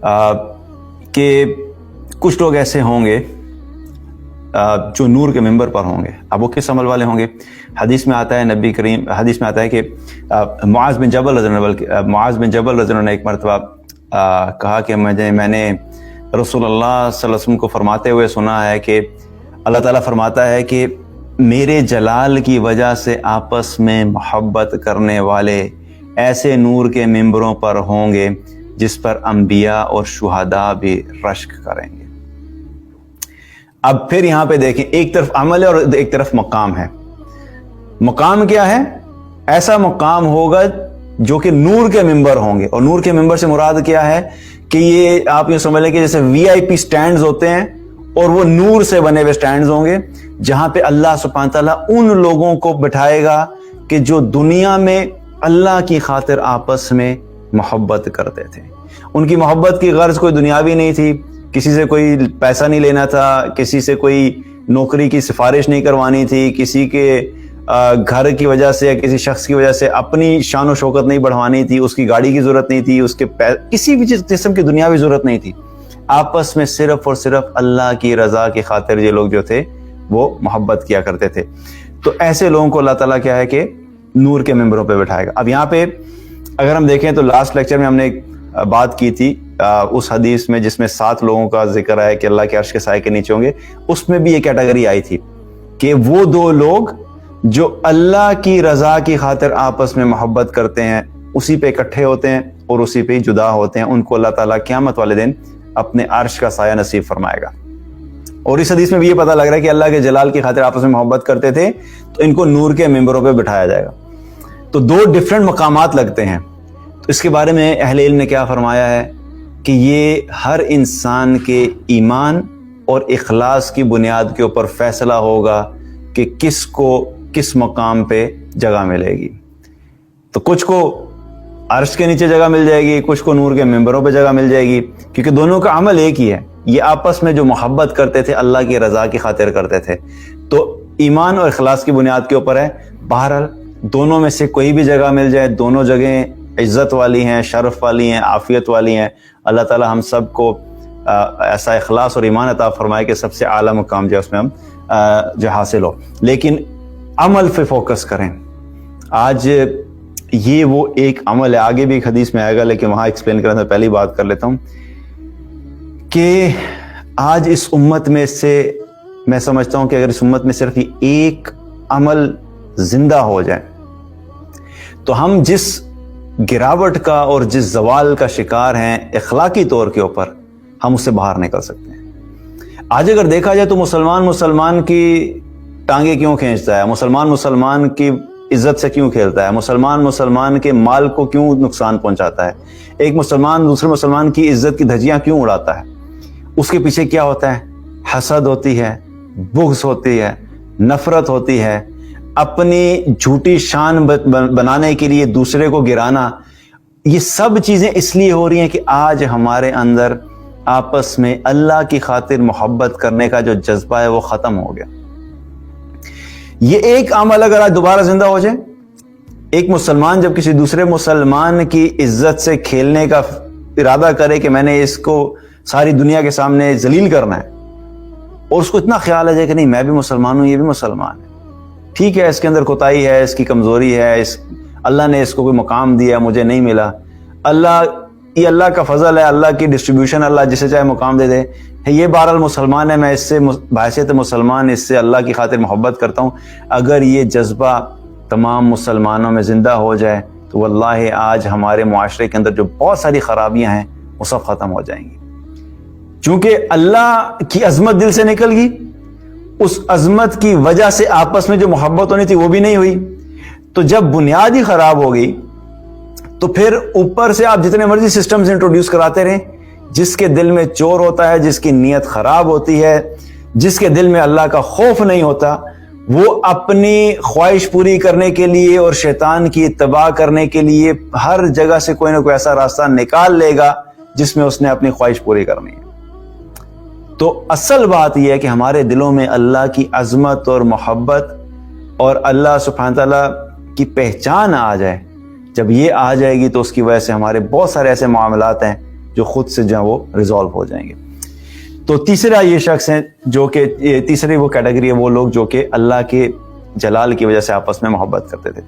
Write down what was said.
کہ کچھ لوگ ایسے ہوں گے جو نور کے ممبر پر ہوں گے. اب وہ کس عمل والے ہوں گے؟ حدیث میں آتا ہے، نبی کریم حدیث میں آتا ہے کہ معاذ بن جبل رضی اللہ عنہ نے ایک مرتبہ کہا کہ میں نے رسول اللہ صلی اللہ علیہ وسلم کو فرماتے ہوئے سنا ہے کہ اللہ تعالیٰ فرماتا ہے کہ میرے جلال کی وجہ سے آپس میں محبت کرنے والے ایسے نور کے ممبروں پر ہوں گے جس پر انبیاء اور شہداء بھی رشک کریں گے. اب پھر یہاں پہ دیکھیں، ایک طرف عمل ہے اور ایک طرف مقام ہے. مقام کیا ہے؟ ایسا مقام ہوگا جو کہ نور کے ممبر ہوں گے. اور نور کے ممبر سے مراد کیا ہے کہ یہ آپ یہ سمجھ لیں کہ جیسے VIP سٹینڈز ہوتے ہیں اور وہ نور سے بنے ہوئے سٹینڈز ہوں گے، جہاں پہ اللہ سبحانہ تعالیٰ ان لوگوں کو بٹھائے گا کہ جو دنیا میں اللہ کی خاطر آپس میں محبت کرتے تھے. ان کی محبت کی غرض کوئی دنیاوی نہیں تھی، کسی سے کوئی پیسہ نہیں لینا تھا، کسی سے کوئی نوکری کی سفارش نہیں کروانی تھی، کسی کے گھر کی وجہ سے یا کسی شخص کی وجہ سے اپنی شان و شوکت نہیں بڑھوانی تھی، اس کی گاڑی کی ضرورت نہیں تھی، اس کے کسی بھی قسم کی دنیاوی ضرورت نہیں تھی. آپس میں صرف اور صرف اللہ کی رضا کی خاطر یہ لوگ جو تھے وہ محبت کیا کرتے تھے. تو ایسے لوگوں کو اللہ تعالیٰ کیا ہے کہ نور کے ممبروں پہ بٹھائے گا. اب یہاں پہ اگر ہم دیکھیں تو لاسٹ لیکچر میں ہم نے ایک بات کی تھی اس حدیث میں جس میں 7 لوگوں کا ذکر ہے کہ اللہ کے عرش کے سائے کے نیچے ہوں گے. اس میں بھی یہ کیٹیگری آئی تھی کہ وہ 2 لوگ جو اللہ کی رضا کی خاطر آپس میں محبت کرتے ہیں، اسی پہ اکٹھے ہوتے ہیں اور اسی پہ جدا ہوتے ہیں، ان کو اللہ تعالیٰ قیامت والے دن اپنے عرش کا سایہ نصیب فرمائے گا. اور اس حدیث میں بھی یہ پتہ لگ رہا ہے کہ اللہ کے جلال کی خاطر آپس میں محبت کرتے تھے تو ان کو نور کے ممبروں پہ بٹھایا جائے گا. تو 2 ڈیفرنٹ مقامات لگتے ہیں. تو اس کے بارے میں اہل علم نے کیا فرمایا ہے کہ یہ ہر انسان کے ایمان اور اخلاص کی بنیاد کے اوپر فیصلہ ہوگا کہ کس کو کس مقام پہ جگہ ملے گی. تو کچھ کو عرش کے نیچے جگہ مل جائے گی، کچھ کو نور کے ممبروں پہ جگہ مل جائے گی، کیونکہ دونوں کا عمل ایک ہی ہے. یہ آپس میں جو محبت کرتے تھے اللہ کی رضا کی خاطر کرتے تھے. تو ایمان اور اخلاص کی بنیاد کے اوپر ہے. بہرحال دونوں میں سے کوئی بھی جگہ مل جائے، دونوں جگہیں عزت والی ہیں، شرف والی ہیں، عافیت والی ہیں. اللہ تعالی ہم سب کو ایسا اخلاص اور ایمان عطا فرمائے کہ سب سے اعلیٰ مقام جو ہے اس میں ہم جو حاصل ہو. لیکن عمل پہ فوکس کریں. آج یہ وہ ایک عمل ہے، آگے بھی ایک حدیث میں آئے گا لیکن وہاں ایکسپلین کرنے سے پہلی بات کر لیتا ہوں کہ آج اس امت میں سے میں سمجھتا ہوں کہ اگر اس امت میں صرف یہ ایک عمل زندہ ہو جائے تو ہم جس گراوٹ کا اور جس زوال کا شکار ہیں اخلاقی طور کے اوپر، ہم اس سے باہر نکل سکتے ہیں. آج اگر دیکھا جائے تو مسلمان کی ٹانگیں کیوں کھینچتا ہے، مسلمان کی عزت سے کیوں کھیلتا ہے، مسلمان کے مال کو کیوں نقصان پہنچاتا ہے، ایک مسلمان دوسرے مسلمان کی عزت کی دھجیاں کیوں اڑاتا ہے. اس کے پیچھے کیا ہوتا ہے؟ حسد ہوتی ہے، بغض ہوتی ہے، نفرت ہوتی ہے، اپنی جھوٹی شان بنانے کے لیے دوسرے کو گرانا. یہ سب چیزیں اس لیے ہو رہی ہیں کہ آج ہمارے اندر آپس میں اللہ کی خاطر محبت کرنے کا جو جذبہ ہے وہ ختم ہو گیا. یہ ایک عمل اگر آج دوبارہ زندہ ہو جائے، ایک مسلمان جب کسی دوسرے مسلمان کی عزت سے کھیلنے کا ارادہ کرے کہ میں نے اس کو ساری دنیا کے سامنے ذلیل کرنا ہے، اور اس کو اتنا خیال ہے کہ نہیں میں بھی مسلمان ہوں، یہ بھی مسلمان ہے، ٹھیک ہے اس کے اندر کوتاہی ہے، اس کی کمزوری ہے، اللہ نے اس کو کوئی مقام دیا مجھے نہیں ملا، یہ اللہ کا فضل ہے، اللہ کی ڈسٹریبیوشن، اللہ جسے چاہے مقام دے دے. یہ بہرحال مسلمان ہے، میں اس سے بحیثیت مسلمان اس سے اللہ کی خاطر محبت کرتا ہوں. اگر یہ جذبہ تمام مسلمانوں میں زندہ ہو جائے تو واللہ آج ہمارے معاشرے کے اندر جو بہت ساری خرابیاں ہیں وہ سب ختم ہو جائیں گی. چونکہ اللہ کی عظمت دل سے نکل گئی، اس عظمت کی وجہ سے آپس میں جو محبت ہونی تھی وہ بھی نہیں ہوئی. تو جب بنیاد ہی خراب ہو گئی تو پھر اوپر سے آپ جتنے مرضی سسٹمز انٹروڈیوس کراتے رہیں، جس کے دل میں چور ہوتا ہے، جس کی نیت خراب ہوتی ہے، جس کے دل میں اللہ کا خوف نہیں ہوتا، وہ اپنی خواہش پوری کرنے کے لیے اور شیطان کی اتباع کرنے کے لیے ہر جگہ سے کوئی نہ کوئی ایسا راستہ نکال لے گا جس میں اس نے اپنی خواہش پوری کرنی ہے. تو اصل بات یہ ہے کہ ہمارے دلوں میں اللہ کی عظمت اور محبت اور اللہ سبحانہ تعالیٰ کی پہچان آ جائے. جب یہ آ جائے گی تو اس کی وجہ سے ہمارے بہت سارے ایسے معاملات ہیں جو خود سے جو وہ ریزالو ہو جائیں گے. تو تیسرا یہ شخص ہیں جو کہ تیسری وہ کیٹیگری ہے وہ لوگ جو کہ اللہ کے جلال کی وجہ سے آپس میں محبت کرتے تھے.